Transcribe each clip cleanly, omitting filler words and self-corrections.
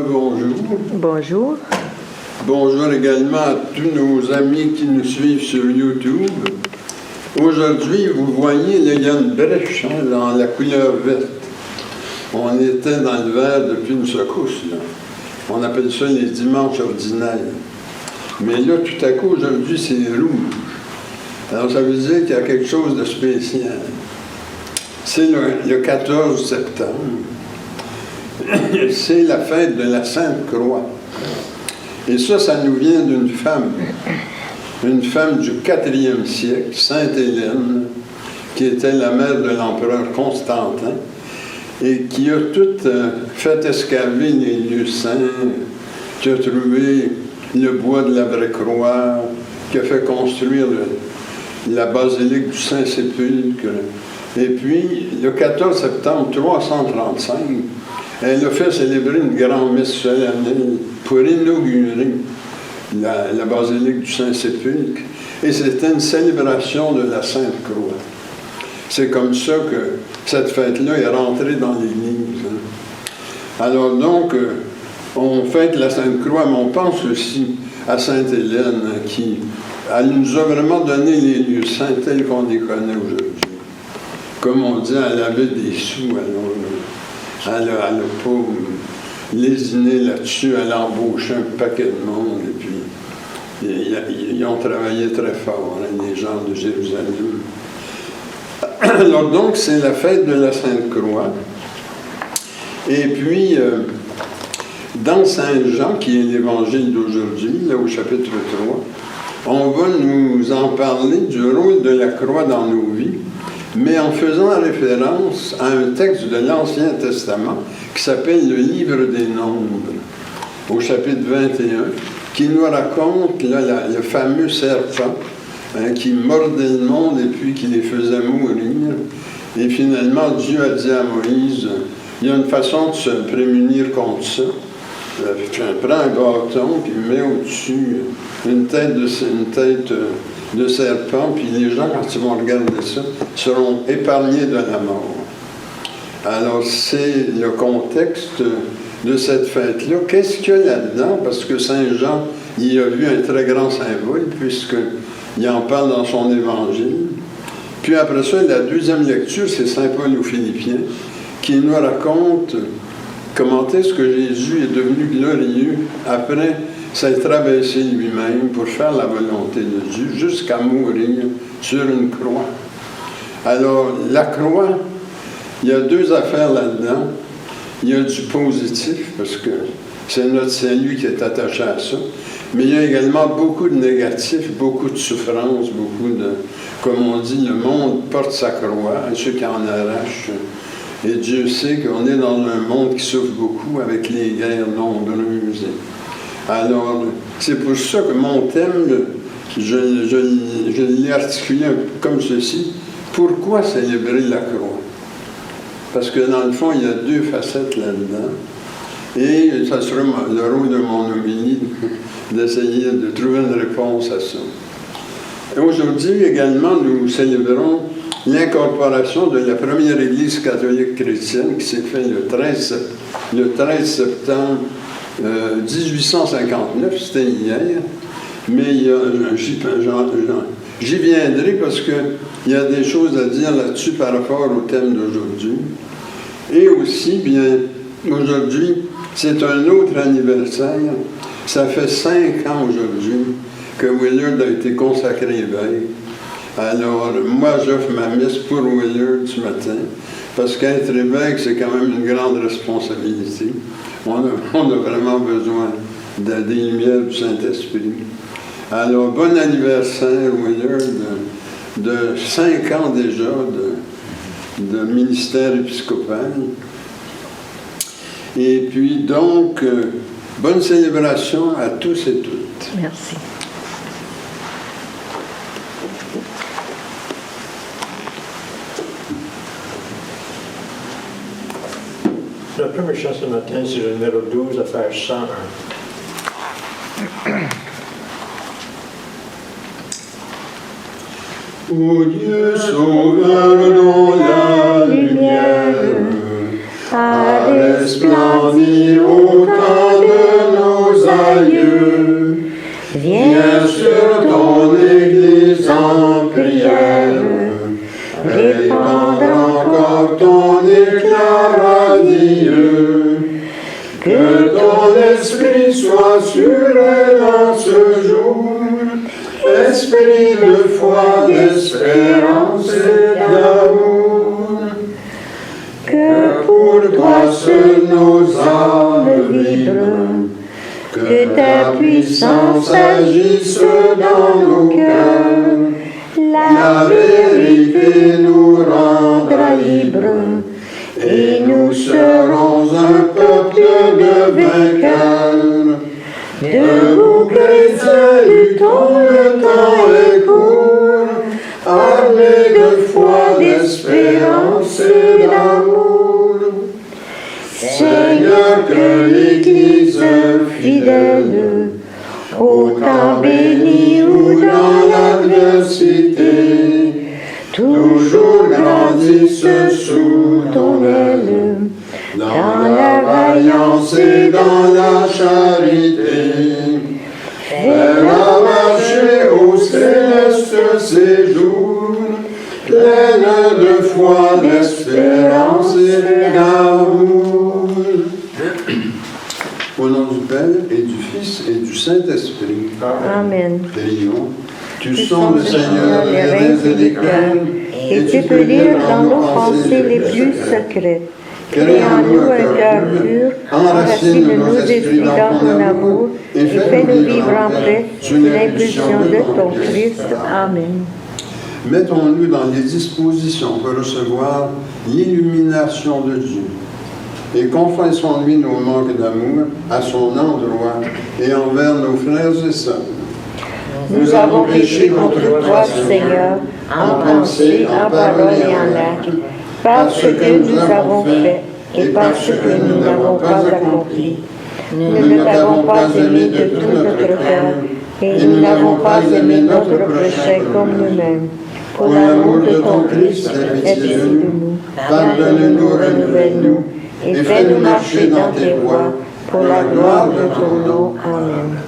bonjour. Bonjour. Bonjour également à tous nos amis qui nous suivent sur YouTube. Aujourd'hui, vous voyez, là, il y a une brèche dans la couleur verte. On était dans le vert depuis une secousse. Là. On appelle ça les dimanches ordinaires. Mais là, tout à coup, aujourd'hui, c'est rouge. Alors, ça veut dire qu'il y a quelque chose de spécial. C'est le 14 septembre. C'est la fête de la Sainte Croix. Et ça nous vient d'une femme du IVe siècle, Sainte Hélène, qui était la mère de l'empereur Constantin, et qui a tout fait escaver les lieux saints, qui a trouvé le bois de la vraie croix, qui a fait construire la basilique du Saint-Sépulcre. Et puis, le 14 septembre 335, elle a fait célébrer une grande messe solennelle pour inaugurer la basilique du Saint-Sépulcre. Et c'était une célébration de la Sainte Croix. C'est comme ça que cette fête-là est rentrée dans l'Église. Alors donc, on fête la Sainte Croix, mais on pense aussi à Sainte Hélène, qui elle nous a vraiment donné les lieux saints tels qu'on les connaît aujourd'hui. Comme on dit, elle avait des sous, elle n'a pas lésiné là-dessus, elle a embauché un paquet de monde, et puis ils ont travaillé très fort, les gens de Jérusalem. Alors donc, c'est la fête de la Sainte Croix. Et puis, dans Saint Jean, qui est l'évangile d'aujourd'hui, là au chapitre 3, on va nous en parler du rôle de la croix dans nos vies, mais en faisant référence à un texte de l'Ancien Testament qui s'appelle le Livre des Nombres, au chapitre 21, qui nous raconte là, le fameux serpent qui mordait le monde et puis qui les faisait mourir. Et finalement, Dieu a dit à Moïse, il y a une façon de se prémunir contre ça. Prends un bâton, puis met au-dessus une tête de serpent, puis les gens, quand ils vont regarder ça, seront épargnés de la mort. Alors, c'est le contexte de cette fête-là. Qu'est-ce qu'il y a là-dedans? Parce que Saint Jean, il a vu un très grand symbole, puisqu'il en parle dans son évangile. Puis après ça, la deuxième lecture, c'est Saint Paul aux Philippiens, qui nous raconte comment est-ce que Jésus est devenu glorieux après s'être abaissé lui-même pour faire la volonté de Dieu jusqu'à mourir sur une croix. Alors, la croix, il y a deux affaires là-dedans. Il y a du positif, parce que c'est notre salut qui est attaché à ça, mais il y a également beaucoup de négatifs, beaucoup de souffrances, beaucoup de... Comme on dit, le monde porte sa croix, ceux qui en arrachent. Et Dieu sait qu'on est dans un monde qui souffre beaucoup avec les guerres nombreuses. Alors, c'est pour ça que mon thème, je l'ai articulé comme ceci. Pourquoi célébrer la croix? Parce que dans le fond, il y a deux facettes là-dedans. Et ça sera le rôle de mon homélie d'essayer de trouver une réponse à ça. Et aujourd'hui, également, nous célébrons l'incorporation de la première Église catholique chrétienne qui s'est faite le 13 septembre 1859, c'était hier, mais j'y viendrai parce qu'il y a des choses à dire là-dessus par rapport au thème d'aujourd'hui. Et aussi, bien, aujourd'hui, c'est un autre anniversaire. Ça fait 5 ans aujourd'hui que Willard a été consacré évêque. Alors, moi, j'offre ma messe pour Willard ce matin, parce qu'être évêque, c'est quand même une grande responsabilité. On a vraiment besoin des lumières du Saint-Esprit. Alors, bon anniversaire, Willard, de 5 ans déjà de ministère épiscopal. Et puis, donc, bonne célébration à tous et toutes. Merci. La première chant ce matin, c'est le numéro 12, affaire 101. Ô Dieu sauveur dont la lumière a resplendi au temps joyeux. Viens sur ton Église en prière, répandre encore ton éclat radieux. Que ton esprit soit sur elle en ce jour, esprit de foi, d'espérance et d'amour. Que pour toi seuls nos âmes vibrent, que ta puissance agisse dans nos cœurs. La vérité nous rendra libres, et nous serons un peuple de vainqueurs. Debout chrétiens, luttons, le temps est court, armés de foi, d'espérance et d'amour. Seigneur, que l'Église fidèle, au temps béni ou dans l'adversité, toujours grandisse sous ton aile, dans la vaillance et dans la charité. Fais-la marcher au céleste séjour, pleine de foi, d'espérance et d'amour. Au nom du Père et du Fils et du Saint-Esprit. Amen. Prions. Tu sens le Seigneur les reins et les cœurs, et tu peux lire dans nos pensées les plus secrètes. Crée en nous un cœur pur, enracine nos esprits dans ton amour, et fais-nous vivre en paix sous l'impulsion de ton Christ. Amen. Mettons-nous dans les dispositions pour recevoir l'illumination de Dieu. Et confessons-lui nos manques d'amour à son endroit et envers nos frères et sœurs. Nous avons péché contre toi, Seigneur, en pensée, en parole et en acte, parce que nous avons fait et parce que nous n'avons pas accompli. Nous ne t'avons pas aimé de tout notre cœur, et nous n'avons pas aimé notre prochain comme nous-mêmes. Pour l'amour de ton Christ, aie pitié de nous, pardonne-nous, renouvelle-nous, et fais-nous marcher dans tes voies, pour la gloire de ton nom. Amen.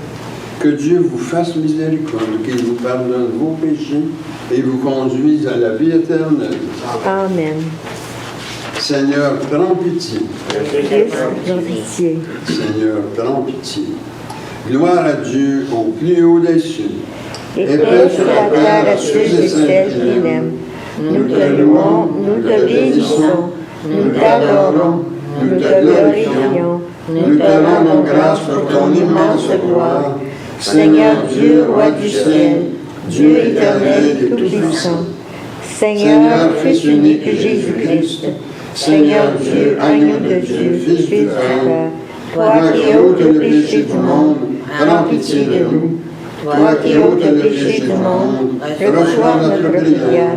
Que Dieu vous fasse miséricorde, qu'il vous pardonne vos péchés et vous conduise à la vie éternelle. Amen. Seigneur, prends pitié. Christ, prends pitié. Seigneur, prends pitié. Gloire à Dieu au plus haut des cieux. Et paix sur la terre à ceux et celles qui l'aiment. Nous te louons, nous te bénissons, nous t'adorons, nous te glorifions, nous te rendons grâce pour ton immense gloire. Seigneur Dieu, roi du ciel, Dieu éternel et tout-puissant, Seigneur, Fils unique Jésus-Christ, Seigneur Dieu, agneau de Dieu, Fils du Père, toi qui ôtes le péché du monde, prends pitié de nous. Toi qui ôtes le péché du monde, reçois notre prière.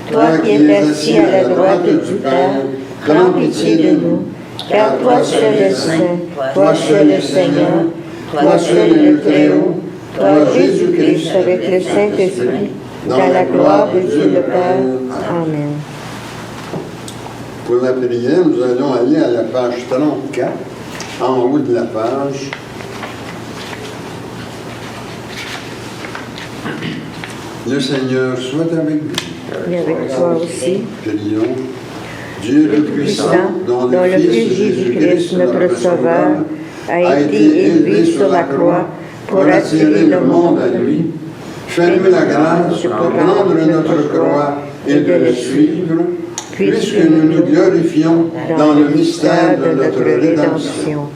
Toi qui es assis à la droite du Père, prends pitié de nous. Car toi seul es saint, toi seul es Seigneur, toi seul le Très-Haut, toi Jésus-Christ avec le Saint-Esprit, dans la gloire de Dieu le Père. Amen. Pour la prière, nous allons aller à la page 34, en haut de la page. Le Seigneur soit avec vous. Et avec toi aussi. Prions. Dieu le puissant, dont le Fils Jésus-Christ, notre Sauveur, a été élevé sur la croix pour attirer le monde à lui. Fais-nous la grâce pour prendre notre croix et de le suivre, puisque nous nous glorifions dans le mystère de notre rédemption.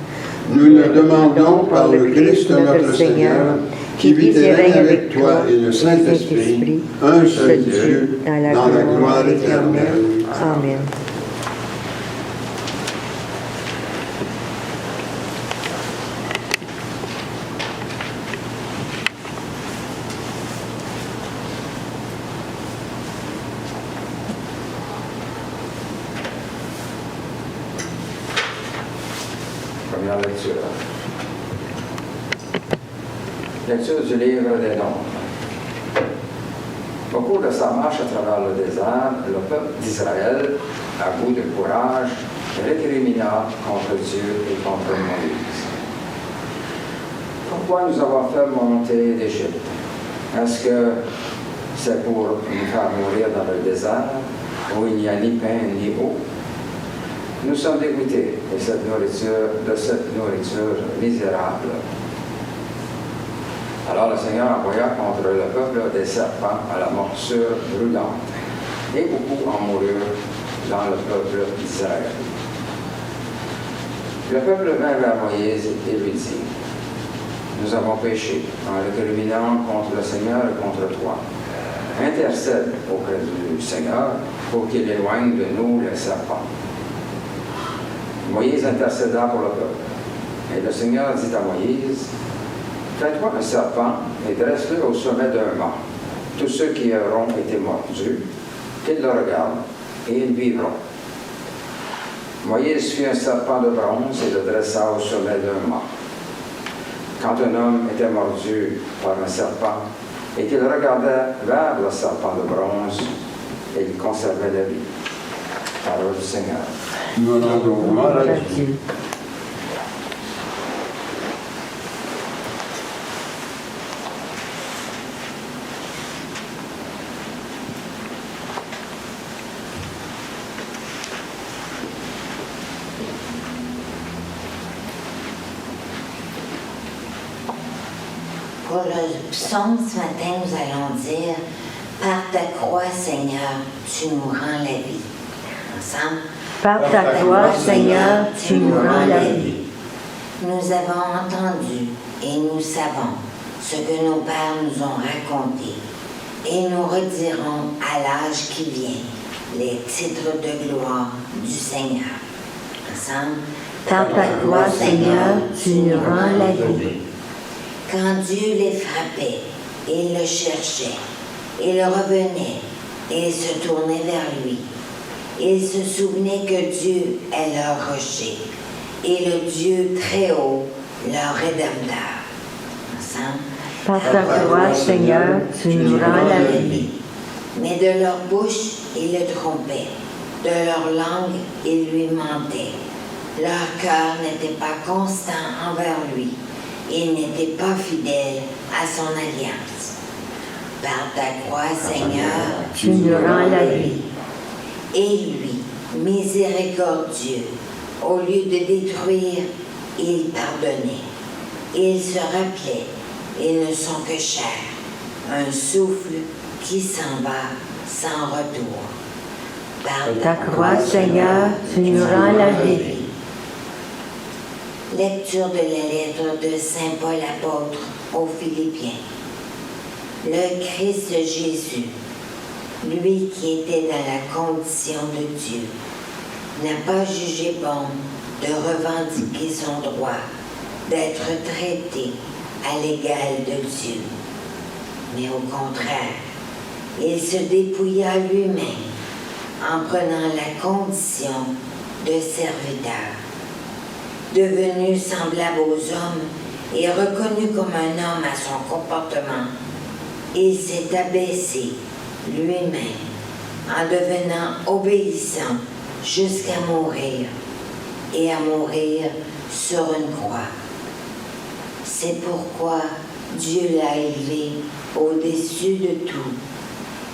Nous le demandons par le Christ notre Seigneur, qui vit et règne avec toi et le Saint-Esprit, un seul Dieu, dans la gloire éternelle. Amen. Première lecture. Lecture du livre des Nombres. Au cours de sa marche à travers le désert, le peuple d'Israël, à bout de courage, récrimina contre Dieu et contre Moïse. pourquoi nous avons fait monter d'Égypte? Est-ce que c'est pour nous faire mourir dans le désert, où il n'y a ni pain ni eau? Nous sommes dégoûtés de cette nourriture misérable. Alors le Seigneur envoya contre le peuple des serpents à la morsure brûlante, et beaucoup en moururent dans le peuple d'Israël. Le peuple vint vers Moïse et lui dit: Nous avons péché en récriminant contre le Seigneur et contre toi. Intercède auprès du Seigneur pour qu'il éloigne de nous les serpents. Moïse intercéda pour le peuple. Et le Seigneur dit à Moïse: Fais-toi un serpent et dresse-le au sommet d'un mât. Tous ceux qui auront été mordus, qu'ils le regardent, et ils vivront. Moïse fit un serpent de bronze et le dressa au sommet d'un mât. Quand un homme était mordu par un serpent et qu'il regardait vers le serpent de bronze, il conservait la vie. Parole du Seigneur. Nous rendons gloire à Dieu. Pour le psaume ce matin, nous allons dire: Par ta croix, Seigneur, tu nous rends la vie. Ensemble. Par ta gloire, Seigneur, tu nous rends la vie. Nous avons entendu et nous savons ce que nos pères nous ont raconté, et nous redirons à l'âge qui vient les titres de gloire du Seigneur. Ensemble. Par ta gloire, Seigneur, tu nous rends la vie. Quand Dieu les frappait, ils le cherchaient, ils revenaient et se tournaient vers lui. Ils se souvenaient que Dieu est leur rocher et le Dieu très haut, leur rédempteur. Ensemble. Par ta gloire, Seigneur, tu nous rends la vie. Mais de leur bouche, ils le trompaient. De leur langue, ils lui mentaient. Leur cœur n'était pas constant envers lui. Ils n'étaient pas fidèles à son alliance. Par ta croix, Seigneur, Tu nous rends la vie. et lui, miséricordieux, au lieu de détruire, il pardonnait. Il se rappelait, ils ne sont que chair, un souffle qui s'en va sans retour. Par Ta croix, Seigneur, tu nous rends la vie. Lecture de la lettre de Saint Paul apôtre aux Philippiens. Le Christ Jésus, lui qui était dans la condition de Dieu, n'a pas jugé bon de revendiquer son droit d'être traité à l'égal de Dieu. Mais au contraire, il se dépouilla lui-même en prenant la condition de serviteur. Devenu semblable aux hommes et reconnu comme un homme à son comportement, il s'est abaissé lui-même en devenant obéissant jusqu'à mourir et à mourir sur une croix. C'est pourquoi Dieu l'a élevé au-dessus de tout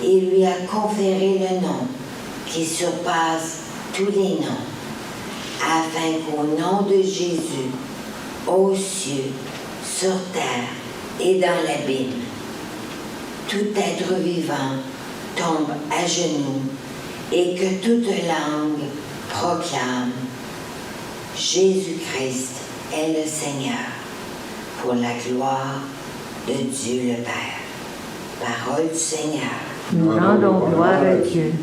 et lui a conféré le nom qui surpasse tous les noms, afin qu'au nom de Jésus, aux cieux, sur terre et dans l'abîme, tout être vivant tombe à genoux et que toute langue proclame: Jésus-Christ est le Seigneur, pour la gloire de Dieu le Père. Parole du Seigneur. Nous rendons gloire à Dieu.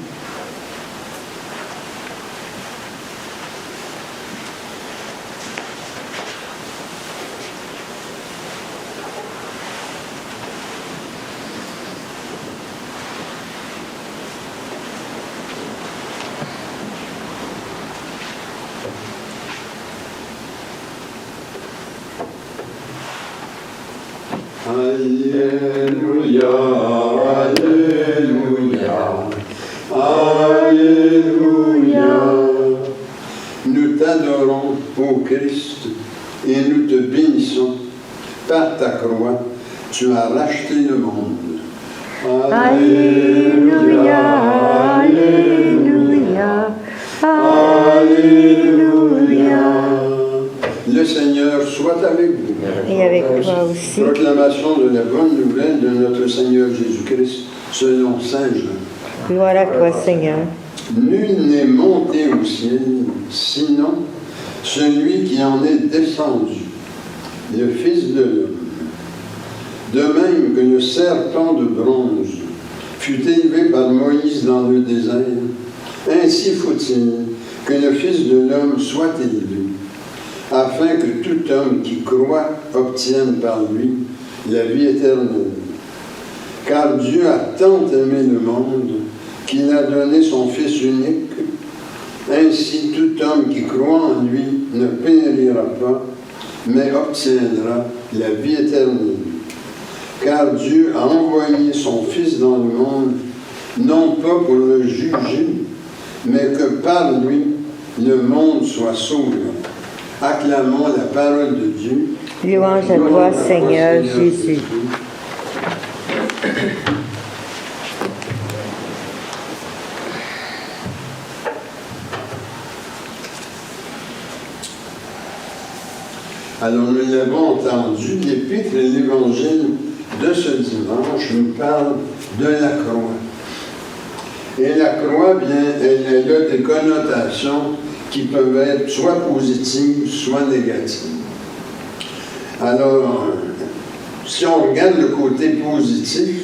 Alléluia, Alléluia, Alléluia. Nous t'adorons, ô Christ, et nous te bénissons, par ta croix, tu as racheté le monde. Alléluia, Alléluia, Alléluia. Le Seigneur soit avec vous. Et avec toi aussi. Proclamation de la bonne nouvelle de notre Seigneur Jésus-Christ selon Saint Jean. Gloire à toi, Seigneur. Nul n'est monté au ciel, sinon celui qui en est descendu, le Fils de l'homme. De même que le serpent de bronze fut élevé par Moïse dans le désert, ainsi faut-il que le Fils de l'homme soit élevé, afin que tout homme qui croit obtienne par lui la vie éternelle. Car Dieu a tant aimé le monde qu'il a donné son Fils unique. Ainsi, tout homme qui croit en lui ne périra pas, mais obtiendra la vie éternelle. Car Dieu a envoyé son Fils dans le monde, non pas pour le juger, mais que par lui, le monde soit sauvé. Acclamons la parole de Dieu. Louange à toi, Seigneur Jésus. Alors nous l'avons entendu, l'Épître et l'Évangile de ce dimanche nous parlent de la croix. Et la croix, bien, elle a des connotations qui peuvent être soit positives, soit négatives. Alors, si on regarde le côté positif,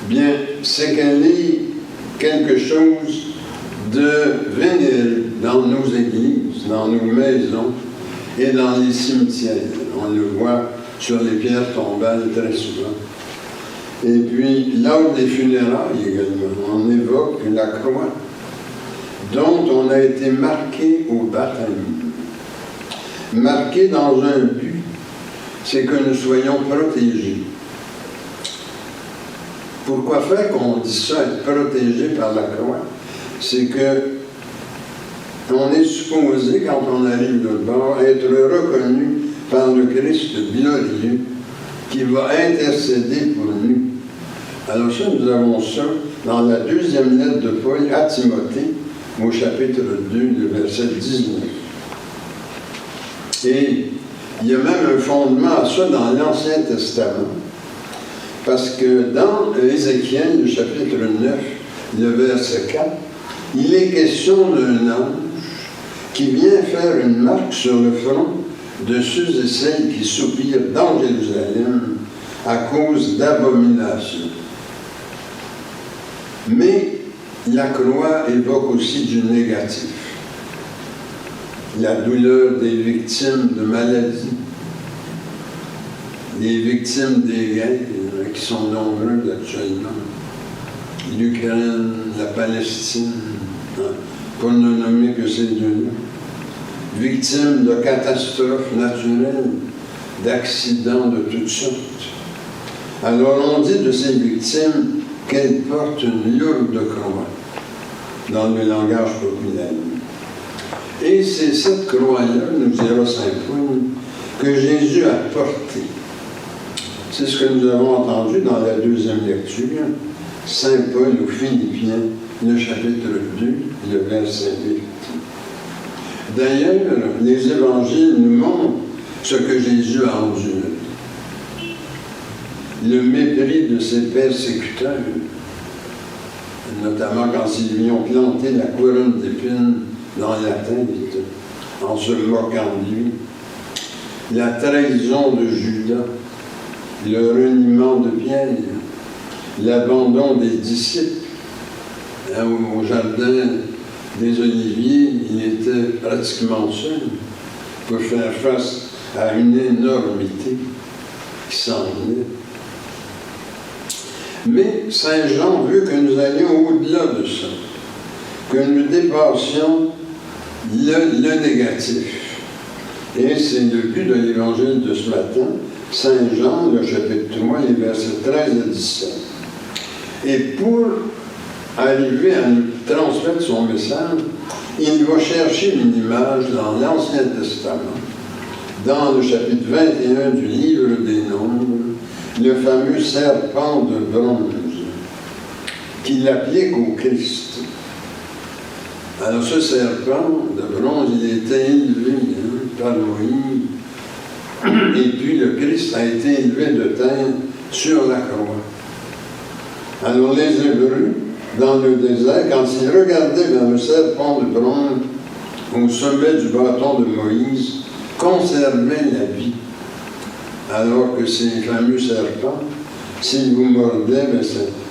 bien, c'est qu'elle est quelque chose de vénéré dans nos églises, dans nos maisons et dans les cimetières. On le voit sur les pierres tombales très souvent. Et puis, lors des funérailles également, on évoque la croix dont on a été marqué au baptême. Marqué dans un but, c'est que nous soyons protégés. Pourquoi faire qu'on dit ça, être protégé par la croix? C'est que on est supposé, quand on arrive de bord, être reconnu par le Christ glorieux qui va intercéder pour nous. Alors ça, nous avons ça dans la deuxième lettre de Paul à Timothée, au chapitre 2, le verset 19. Et il y a même un fondement à ça dans l'Ancien Testament, parce que dans Ézéchiel, le chapitre 9, le verset 4, il est question d'un ange qui vient faire une marque sur le front de ceux et celles qui soupirent dans Jérusalem à cause d'abominations. Mais la croix évoque aussi du négatif. La douleur des victimes de maladies, les victimes des guerres qui sont nombreuses actuellement, l'Ukraine, la Palestine, pour ne nommer que ces deux-là, victimes de catastrophes naturelles, d'accidents de toutes sortes. Alors on dit de ces victimes qu'elles portent une lourde croix, dans le langage populaire. Et c'est cette croix-là, nous dira saint Paul, que Jésus a portée. C'est ce que nous avons entendu dans la deuxième lecture, saint Paul aux Philippiens, le chapitre 2, le verset 8. D'ailleurs, les évangiles nous montrent ce que Jésus a enduré. Le mépris de ses persécuteurs, notamment quand ils lui ont planté la couronne d'épines dans la tête, en se moquant de lui. La trahison de Judas, le reniement de Pierre, l'abandon des disciples. Au jardin des Oliviers, il était pratiquement seul pour faire face à une énormité qui s'en venait. Mais Saint Jean veut que nous allions au-delà de ça, que nous dépassions le négatif. Et c'est le but de l'évangile de ce matin, Saint Jean, le chapitre 3, les versets 13 à 17. Et pour arriver à nous transmettre son message, il va chercher une image dans l'Ancien Testament dans le chapitre 21 du livre des Nombres, le fameux serpent de bronze, qu'il applique au Christ. Alors ce serpent de bronze, il était élevé par Moïse, et puis le Christ a été élevé de terre sur la croix. Alors les Hébreux, dans le désert, quand ils regardaient vers le serpent de bronze au sommet du bâton de Moïse, conservaient la vie. Alors que ces fameux serpents, s'ils vous mordaient,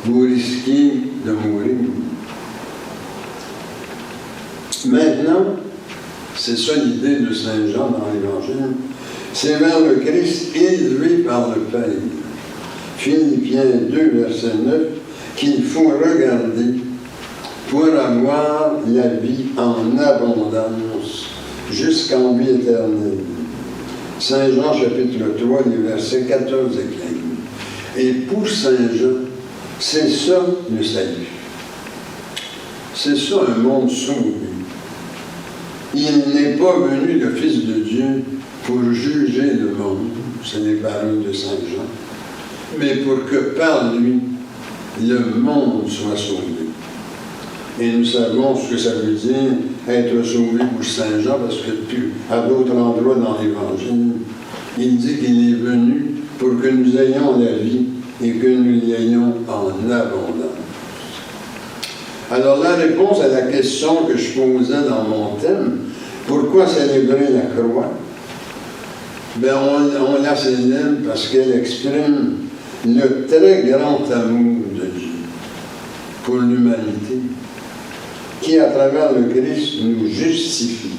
vous risquiez de mourir. Maintenant, c'est ça l'idée de Saint Jean dans l'Évangile, c'est vers le Christ élevé par le Père. Philippiens 2, verset 9, qu'il faut regarder pour avoir la vie en abondance jusqu'en vie éternelle. Saint Jean, chapitre 3, les versets 14 et 15. Et pour Saint Jean, c'est ça le salut. C'est ça un monde sauvé. Il n'est pas venu, le Fils de Dieu, pour juger le monde, c'est les paroles de Saint Jean, mais pour que par lui, le monde soit sauvé. Et nous savons ce que ça veut dire, être sauvé pour Saint Jean, parce que à d'autres endroits dans l'Évangile, il dit qu'il est venu pour que nous ayons la vie et que nous l'ayons en abondance. Alors la réponse à la question que je posais dans mon thème, pourquoi célébrer la croix? Ben, on la célèbre parce qu'elle exprime le très grand amour de Dieu pour l'humanité, qui à travers le Christ nous justifie,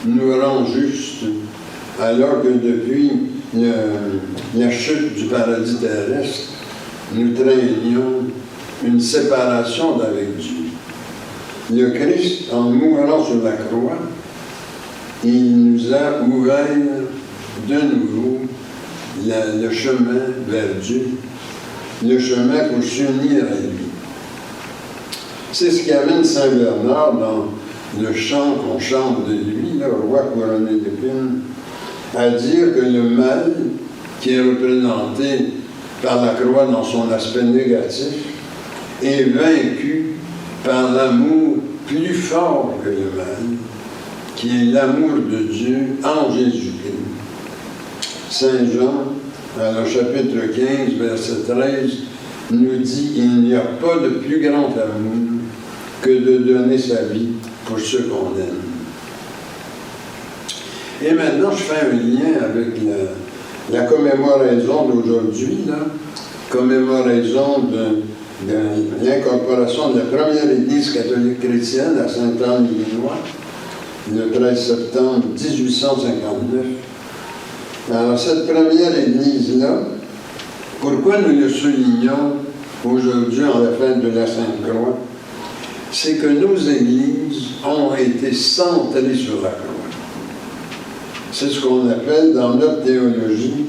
nous rend justes, alors que depuis la chute du paradis terrestre, nous traînions une séparation d'avec Dieu. Le Christ, en mourant sur la croix, il nous a ouvert de nouveau le chemin vers Dieu, le chemin pour s'unir à lui. C'est ce qui amène Saint Bernard dans le chant qu'on chante de lui, le roi couronné d'épines, à dire que le mal, qui est représenté par la croix dans son aspect négatif, est vaincu par l'amour plus fort que le mal, qui est l'amour de Dieu en Jésus-Christ. Saint Jean, dans le chapitre 15, verset 13, nous dit qu'il n'y a pas de plus grand amour que de donner sa vie pour ceux qu'on aime. Et maintenant, je fais un lien avec la commémoration d'aujourd'hui, commémoration de l'incorporation de la première Église catholique chrétienne à Saint-Anne-l'Illinois, le 13 septembre 1859. Alors, cette première Église-là, pourquoi nous le soulignons aujourd'hui en la fête de la Sainte-Croix? C'est que nos églises ont été centrées sur la croix. C'est ce qu'on appelle dans notre théologie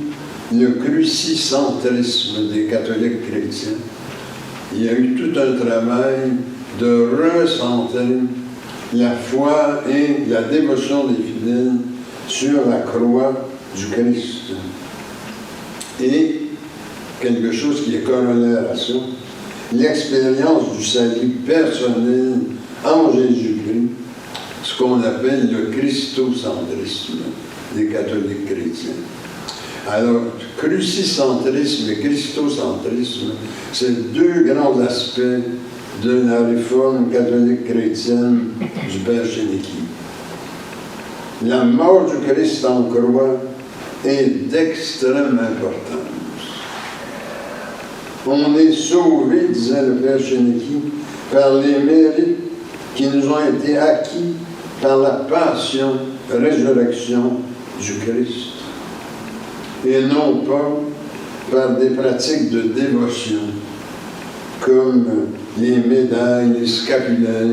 le crucicentrisme des catholiques chrétiens. Il y a eu tout un travail de recentrer la foi et la dévotion des fidèles sur la croix du Christ. Et quelque chose qui est corollaire à ça, l'expérience du salut personnel en Jésus-Christ, ce qu'on appelle le christocentrisme des catholiques chrétiens. Alors, crucicentrisme et christocentrisme, c'est deux grands aspects de la réforme catholique chrétienne du Père Chéniky. La mort du Christ en croix est d'extrême importance. On est sauvés, disait le Père Chéniky, par les mérites qui nous ont été acquis par la passion, résurrection du Christ, et non pas par des pratiques de dévotion, comme les médailles, les scapulaires,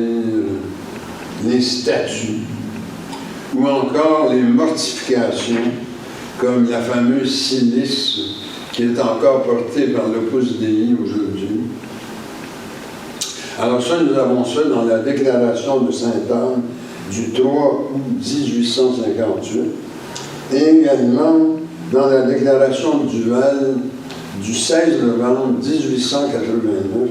les statues, ou encore les mortifications, comme la fameuse cilice, qui est encore portée par l'Opus Dei aujourd'hui. Alors ça, nous avons ça dans la déclaration de Sainte-Anne du 3 août 1858. et également dans la déclaration de Duval du 16 novembre 1889,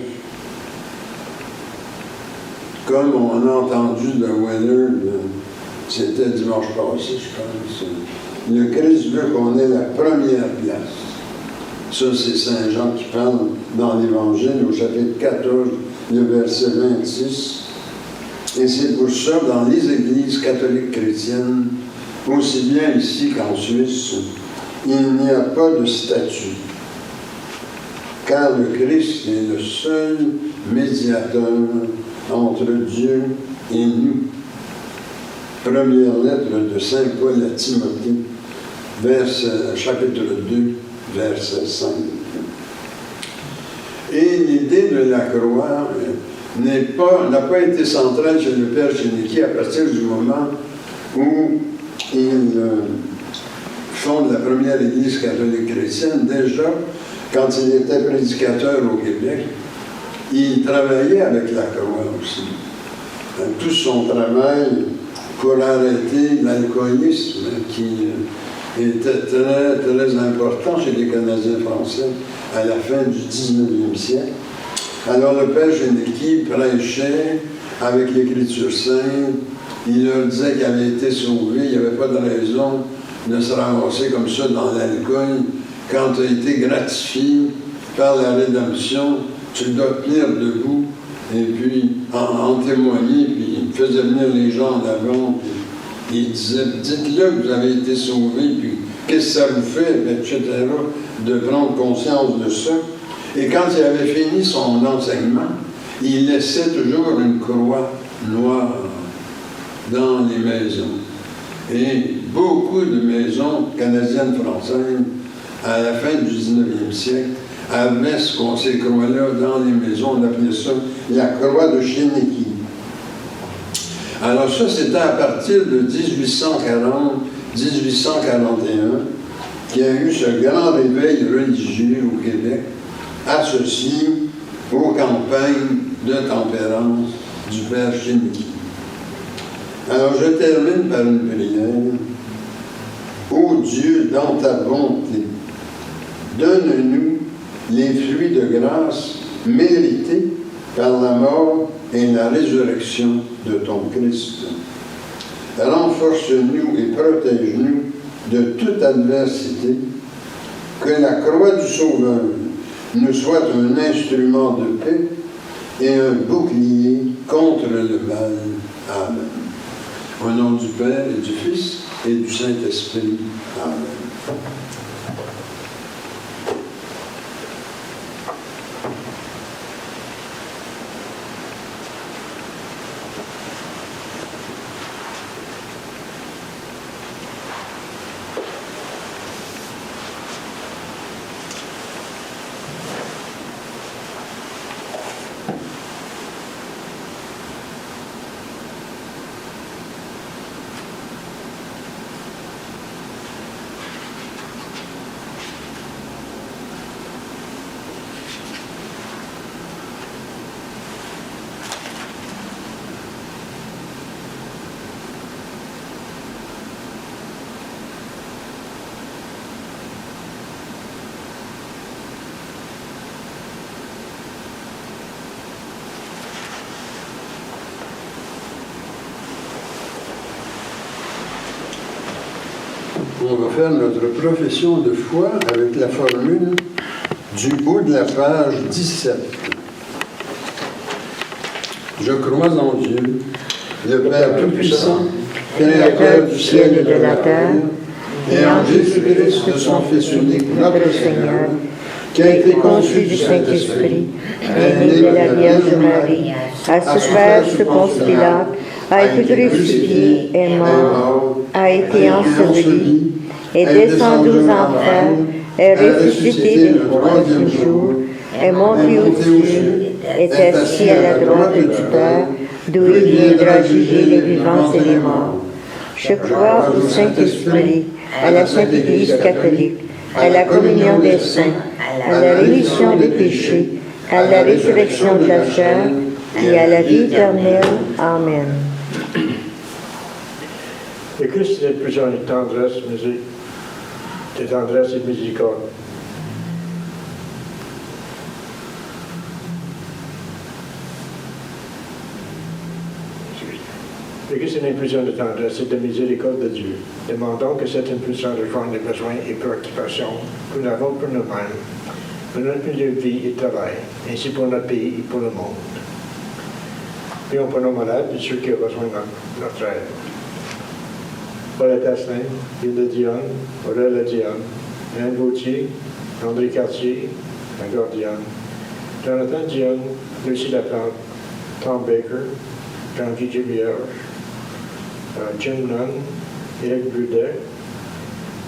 comme on a entendu de Weller, c'était dimanche passé, je pense, le Christ veut qu'on ait la première place. Ça, c'est Saint Jean qui parle dans l'Évangile, au chapitre 14, le verset 26. Et c'est pour ça, dans les églises catholiques chrétiennes, aussi bien ici qu'en Suisse, il n'y a pas de statut. Car le Christ est le seul médiateur entre Dieu et nous. Première lettre de Saint Paul à Timothée, chapitre 2, verset 5. Et l'idée de la croix n'a pas été centrale chez le Père Chéniky à partir du moment où il fonde la première Église catholique chrétienne. Déjà, quand il était prédicateur au Québec, il travaillait avec la croix aussi. Tout son travail pour arrêter l'alcoolisme qui était très, très important chez les Canadiens français à la fin du 19e siècle. Alors le Père Chéniky prêchait avec l'Écriture sainte, il leur disait qu'il avait été sauvé, il n'y avait pas de raison de se ramasser comme ça dans l'alcool. Quand tu as été gratifié par la rédemption, tu dois tenir debout et puis en témoigner, puis il faisait venir les gens en avant, puis il disait, dites-le que vous avez été sauvé, puis qu'est-ce que ça vous fait, etc., de prendre conscience de ça. Et quand il avait fini son enseignement, il laissait toujours une croix noire dans les maisons. Et beaucoup de maisons canadiennes françaises, à la fin du 19e siècle, avaient ces croix-là dans les maisons. On appelait ça la croix de Chéniky. Alors ça, c'était à partir de 1840-1841 qu'il y a eu ce grand réveil religieux au Québec, associé aux campagnes de tempérance du Père Chéniky. Alors je termine par une prière. Ô Dieu, dans ta bonté, donne-nous les fruits de grâce mérités par la mort et la résurrection de ton Christ. Renforce-nous et protège-nous de toute adversité, que la croix du Sauveur nous soit un instrument de paix et un bouclier contre le mal. Amen. Au nom du Père et du Fils et du Saint-Esprit. Amen. On va faire notre profession de foi avec la formule du haut de la page 17. Je crois en Dieu, le Père Tout-Puissant, Créateur du ciel et de la terre, et en Jésus-Christ, son Fils unique, notre Seigneur, qui a été conçu du Saint-Esprit, né de la Vierge Marie, a souffert sous Ponce Pilate, a été crucifié, est mort, a été enseveli, est descendu aux enfers, est ressuscité le troisième jour, est monté aux cieux, est assis à la droite du Père, d'où il viendra juger les vivants et les morts. Je crois au Saint-Esprit, à la Sainte Église catholique, à la communion des saints, à la rémission des péchés, à la résurrection de la chair et à la vie éternelle. Amen. Le Christ est plusieurs de tendresse, de tendresse et de miséricorde. Le Christ est une impulsion de tendresse et de miséricorde de Dieu. Demandons que cette impulsion rejoigne les besoins et préoccupations que nous avons pour nous-mêmes, pour notre milieu de vie et de travail, ainsi pour notre pays et pour le monde. Prions pour nos malades et ceux qui ont besoin de notre aide. Paulette Asselin, Hilda Dionne, Aurélie Dionne, Anne Gauthier, André Cartier, Magor Dionne, Jonathan Dionne, Lucie Laplante, Tom Baker, Jean-Guy Vierge, Jim Nunn, Éric Brudet,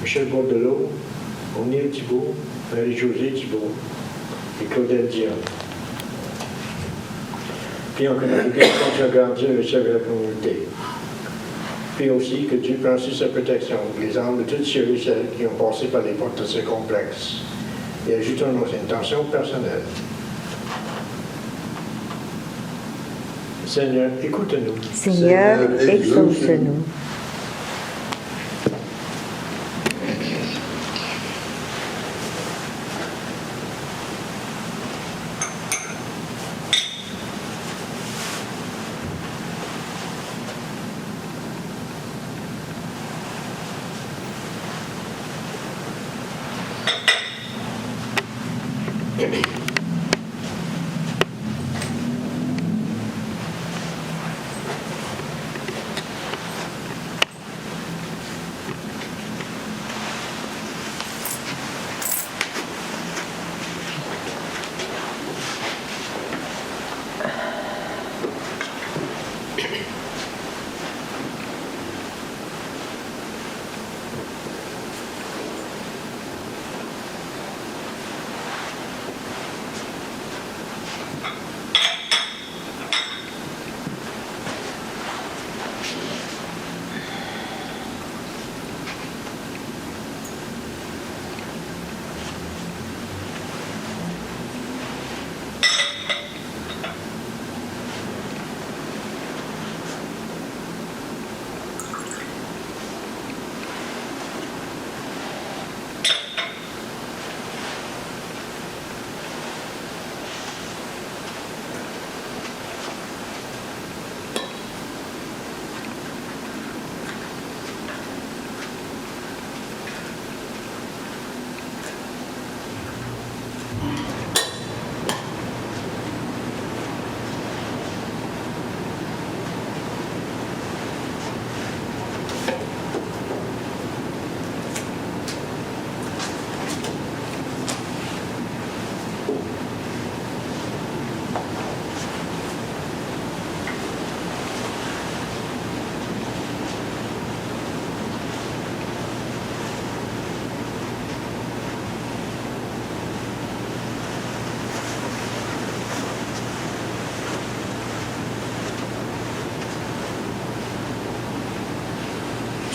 Michel Bordelot, O'Neill Thibault, Marie-Josée Thibault et Claudette Dionne. Prions que notre Église continue à grandir et servir la communauté. Puis aussi que Dieu prenne sous sa protection les âmes de toutes ceux et celles qui ont passé par les portes de ce complexe et ajoutons nos intentions personnelles. Seigneur, écoute-nous. Seigneur, exauce-nous.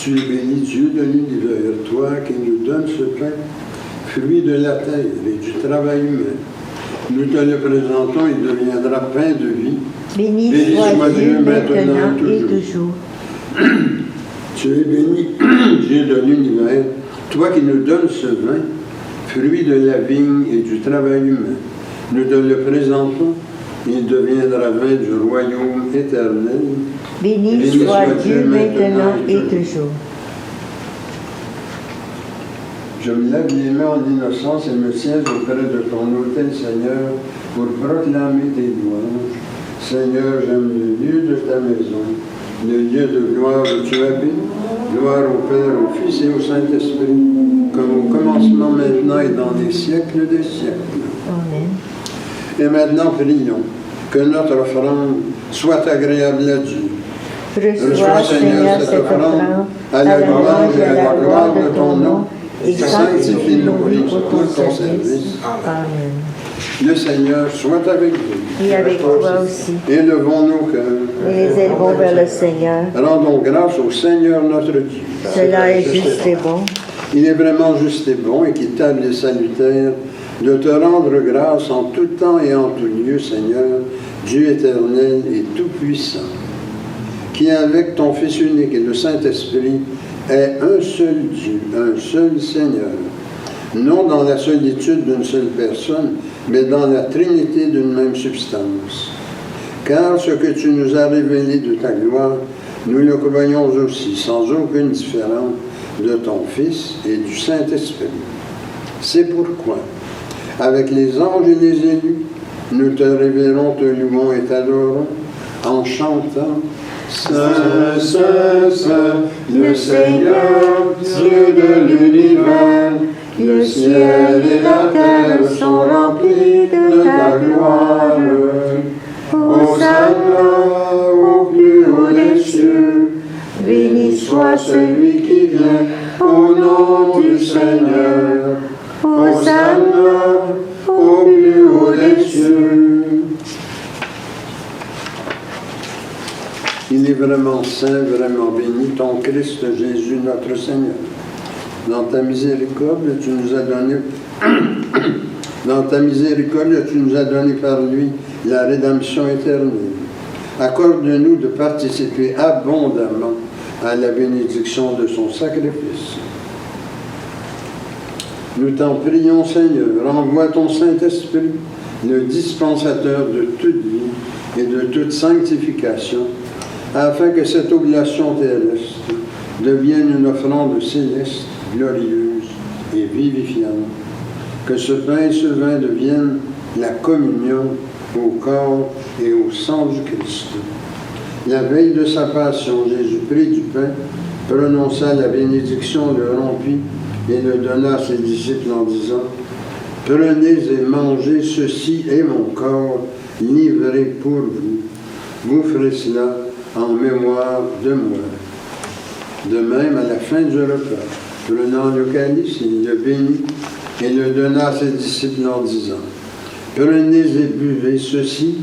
Tu es béni, Dieu de l'univers, toi qui nous donnes ce pain, fruit de la terre et du travail humain. Nous te le présentons, il deviendra pain de vie. Béni soit Dieu maintenant et toujours. Tu es béni, Dieu de l'univers, toi qui nous donnes ce vin, fruit de la vigne et du travail humain. Nous te le présentons, il deviendra vin du royaume éternel. Béni soit Dieu maintenant et toujours. Je me lève les mains en innocence et me tiens auprès de ton autel, Seigneur, pour proclamer tes louanges. Seigneur, j'aime le lieu de ta maison, le lieu de gloire où tu habites. Gloire au Père, au Fils et au Saint-Esprit, comme au commencement, maintenant et dans les siècles des siècles. Amen. Et maintenant, prions que notre offrande soit agréable à Dieu. Reçois, Seigneur, cette offrande à la louange et à la gloire de ton nom, et sanctifie nos vies pour ton service. Amen. Le Seigneur soit avec vous. Et avec toi aussi. Élevons nos cœurs. Et les élevons vers le Seigneur. Rendons grâce au Seigneur notre Dieu. Cela est juste et bon. Il est vraiment juste et bon, équitable et salutaire de te rendre grâce en tout temps et en tout lieu, Seigneur, Dieu éternel et tout-puissant, qui avec ton Fils unique et le Saint-Esprit est un seul Dieu, un seul Seigneur, non dans la solitude d'une seule personne, mais dans la Trinité d'une même substance. Car ce que tu nous as révélé de ta gloire, nous le croyons aussi, sans aucune différence, de ton Fils et du Saint-Esprit. C'est pourquoi, avec les anges et les élus, nous te révérons, te louons et t'adorons, en chantant « Saint, Saint, Saint, le Seigneur, Dieu de l'univers, le ciel et la terre sont remplis de ta gloire. Hosanna au plus haut des cieux, béni soit celui qui vient au nom du Seigneur. Hosanna au plus haut des cieux. » Il est vraiment saint, vraiment béni, ton Christ Jésus, notre Seigneur. Dans ta miséricorde, tu nous as donné, dans ta miséricorde, tu nous as donné par lui la rédemption éternelle. Accorde-nous de participer abondamment à la bénédiction de son sacrifice. Nous t'en prions, Seigneur, renvoie ton Saint-Esprit, le dispensateur de toute vie et de toute sanctification, afin que cette oblation terrestre devienne une offrande céleste, glorieuse et vivifiante, que ce pain et ce vin deviennent la communion au corps et au sang du Christ. La veille de sa passion, Jésus prit du pain, prononça la bénédiction, le rompit et le donna à ses disciples en disant « Prenez et mangez, ceci est mon corps livré pour vous. Vous ferez cela en mémoire de moi. » De même, à la fin du repas, prenant le calice, il le bénit et le donna à ses disciples en disant « Prenez et buvez, ceci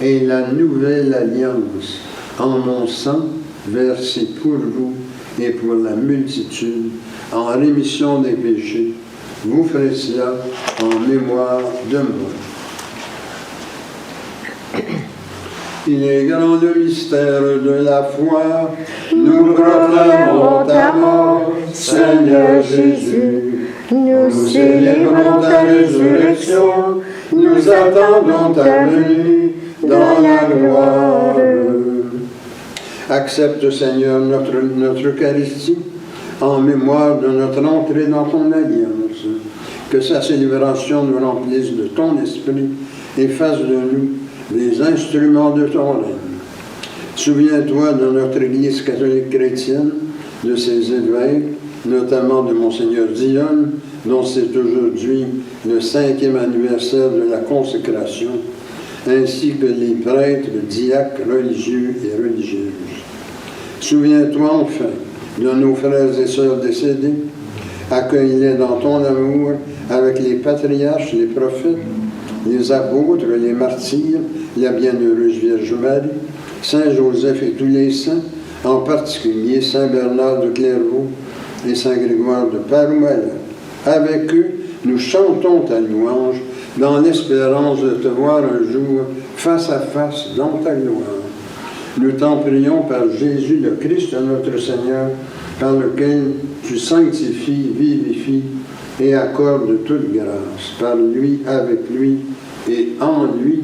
est la nouvelle alliance en mon sang versé pour vous et pour la multitude en rémission des péchés. Vous ferez cela en mémoire de moi. » Il est grand le mystère de la foi. Nous proclamons ta mort, Seigneur Jésus. Nous célébrons ta résurrection. Nous attendons ta venue dans la gloire. Accepte, Seigneur, notre Eucharistie en mémoire de notre entrée dans ton alliance. Que sa célébration nous remplisse de ton esprit et fasse de nous des instruments de ton règne. Souviens-toi de notre Église catholique chrétienne, de ses évêques, notamment de Monseigneur Dionne, dont c'est aujourd'hui le 5e anniversaire de la consécration, ainsi que les prêtres, diacres, religieux et religieuses. Souviens-toi enfin de nos frères et sœurs décédés, accueille-les dans ton amour avec les patriarches, les prophètes, les apôtres, les martyrs, la bienheureuse Vierge Marie, Saint Joseph et tous les saints, en particulier Saint Bernard de Clairvaux et Saint Grégoire de Parouala. Avec eux, nous chantons ta louange dans l'espérance de te voir un jour face à face dans ta gloire. Nous t'en prions par Jésus le Christ, notre Seigneur, par lequel tu sanctifies, vivifies et accordes toute grâce. Par lui, avec lui et en lui,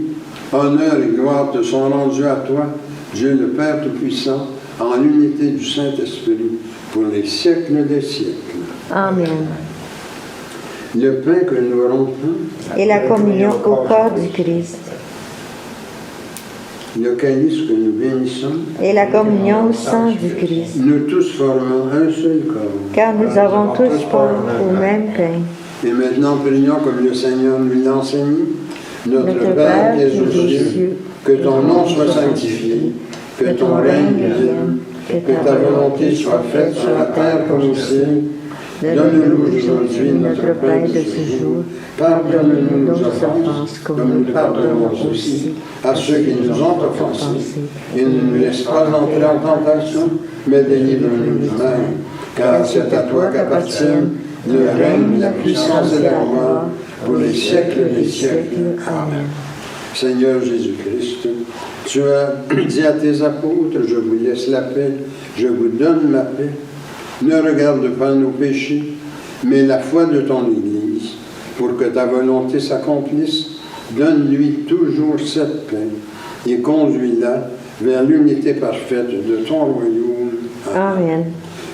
honneur et gloire te sont rendus à toi, Dieu le Père Tout-Puissant, en l'unité du Saint-Esprit, pour les siècles des siècles. Amen. Le pain que nous rompons Et la communion au corps du Christ. Le calice que nous bénissons, Et la communion au sang du Christ. nous tous formons un seul corps. Car nous avons tous part au même pain. Et maintenant, prions comme le Seigneur nous l'a enseigné. Notre Père qui es aux cieux, que ton nom soit sanctifié, que ton règne vienne, que ta volonté soit faite sur la terre comme au ciel. Donne-nous aujourd'hui notre pain de ce jour. Pardonne-nous nos offenses, comme nous pardonnons aussi à ceux qui nous ont offensés. Et ne nous laisse pas entrer en tentation, mais délivre-nous du mal. Car c'est à toi qu'appartiennent le règne, la puissance et la gloire, pour les siècles des siècles. Amen. Seigneur Jésus-Christ, tu as dit à tes apôtres, je vous laisse la paix, je vous donne ma paix. Ne regarde pas nos péchés, mais la foi de ton Église, pour que ta volonté s'accomplisse. Donne-lui toujours cette paix et conduis-la vers l'unité parfaite de ton royaume. Amen.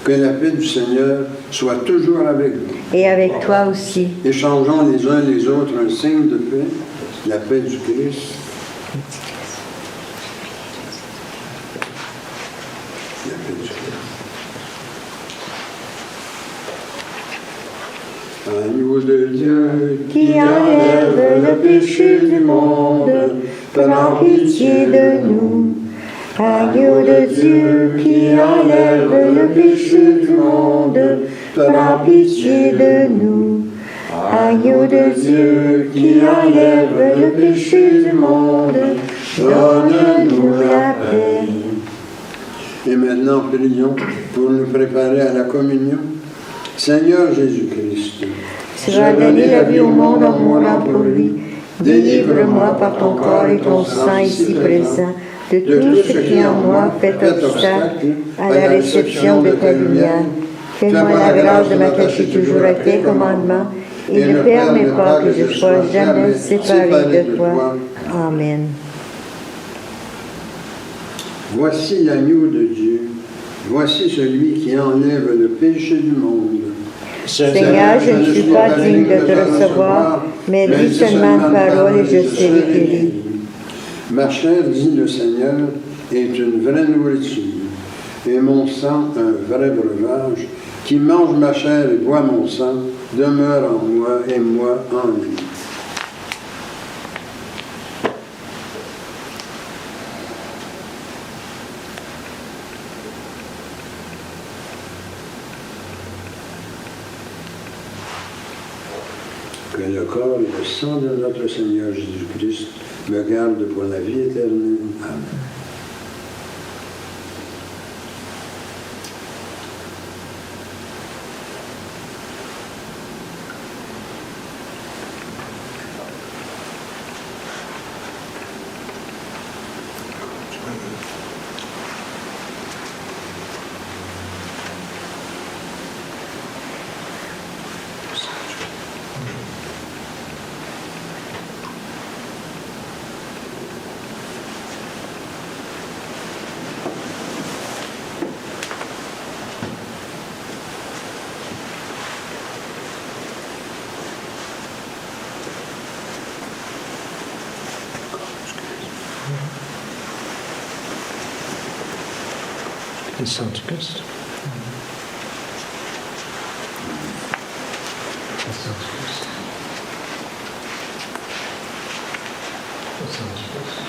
Que la paix du Seigneur soit toujours avec vous. Et avec toi aussi. Échangeons les uns les autres un signe de paix, la paix du Christ. La paix du Christ. Agneau de Dieu Qui enlève le péché du monde, prends pitié de nous. Agneau de Dieu qui enlève le péché du monde, prends pitié de nous. Agneau de Dieu qui enlève le péché du monde, donne-nous la paix. Et maintenant, prions pour nous préparer à la communion. Seigneur Jésus-Christ, Tu as donné la vie au monde en mourant pour lui. Délivre-moi par ton corps et ton sang ici présent de tout ce qui en moi fait obstacle à la réception de ta lumière. Fais-moi la grâce de m'attacher toujours à tes commandements et ne permets pas que je sois jamais séparé de toi. Amen. voici l'agneau de Dieu, voici celui qui enlève le péché du monde. Seigneur, je ne suis pas digne de te recevoir, mais dis seulement une parole et je serai guéri. Ma chair, dit le Seigneur, est une vraie nourriture, et mon sang un vrai breuvage. Qui mange ma chair et boit mon sang demeure en moi et moi en lui. Que le corps et le sang de notre Seigneur Jésus-Christ me gardent pour la vie éternelle. Amen. Le sang du Christ. Le sang du Christ. Le sang du Christ.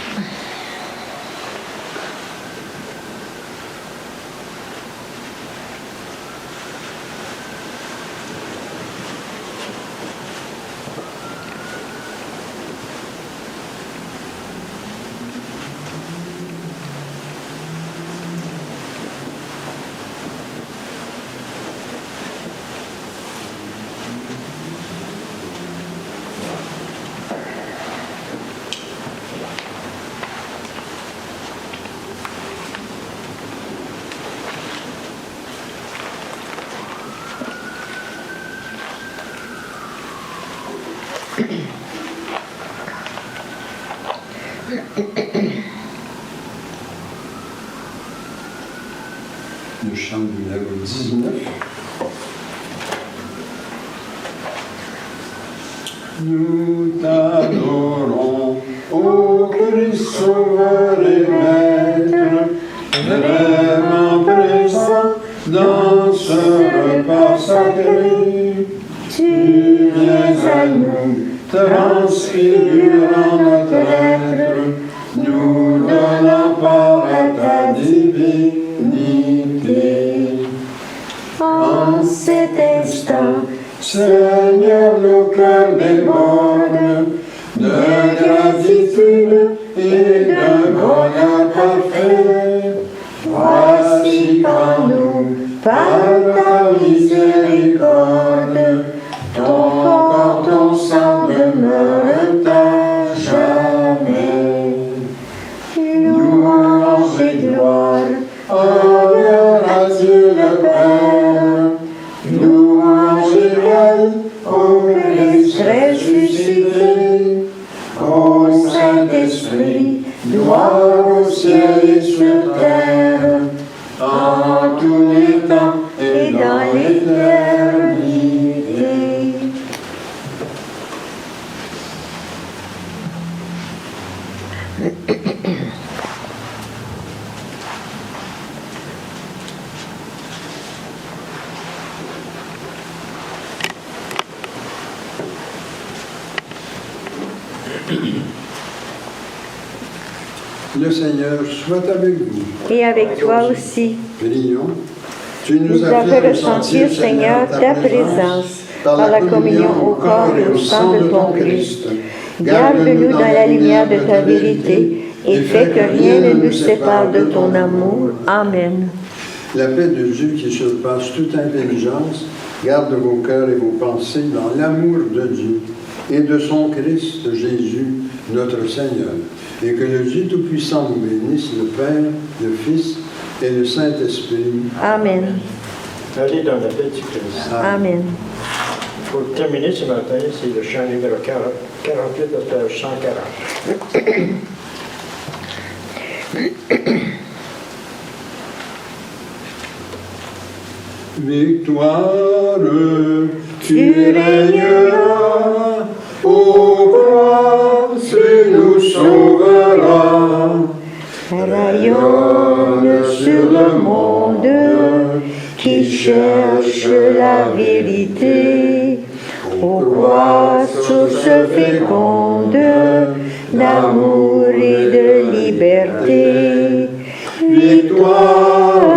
Le chant numéro 19. Nous t'adorons, ô Christ Sauveur et Maître, vraiment présent dans ce repas sacré. Tu viens à nous, transfigurant notre être, nous donnant part à ta divinité. En cet instant, Seigneur, nos cœurs débordent de gratitude et d'un bonheur parfait. Voici qu'en nous, par ta miséricorde, ton corps, ton sang demeurent à jamais. Saint-Esprit, gloire au ciel et sur terre, en tous les temps et dans l'éternité. Le Seigneur soit avec vous. Et avec toi aussi. Prions. Tu Nous as fait ressentir, Seigneur, ta présence par la communion au corps et au sang de ton Christ. Garde-nous dans la lumière de ta vérité et fais que rien ne nous sépare de ton amour. Amen. La paix de Dieu qui surpasse toute intelligence garde vos cœurs et vos pensées dans l'amour de Dieu et de son Christ Jésus, notre Seigneur. Et que le Dieu Tout-Puissant vous bénisse, le Père, le Fils et le Saint-Esprit. Amen. Allez dans la paix du Christ. Amen. Pour terminer ce matin, c'est le chant numéro 48 de la page 140. Victoire, tu régneras, ô croix, tu nous sauveras. Rayonne sur le monde qui cherche la vérité. Ô croix, source féconde d'amour et de liberté. Victoire,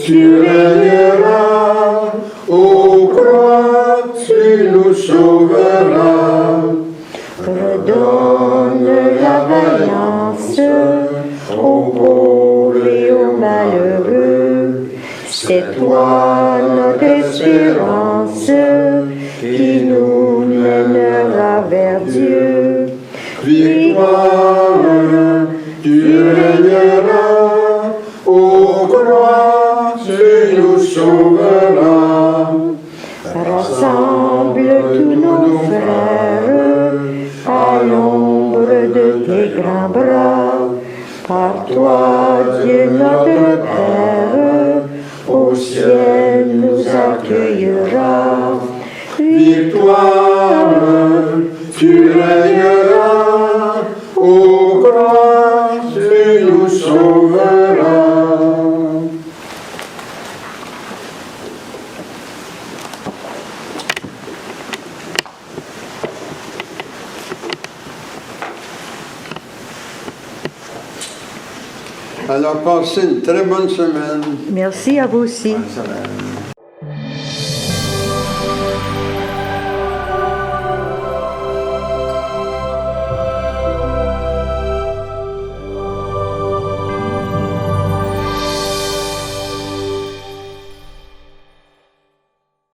tu régneras, ô croix, tu nous sauveras. Redonne la vaillance aux pauvres et aux malheureux. C'est toi notre espérance qui nous mènera vers Dieu. Victoire, tu régneras, ô croix, tu nous sauveras. Rassemble tous nos frères à l'ombre de tes grands bras. Par toi, Dieu notre Père, au ciel nous accueillera. Victoire, tu régneras, ô croix, tu nous sauveras. Alors, passez une très bonne semaine. Merci à vous aussi. Bonne semaine.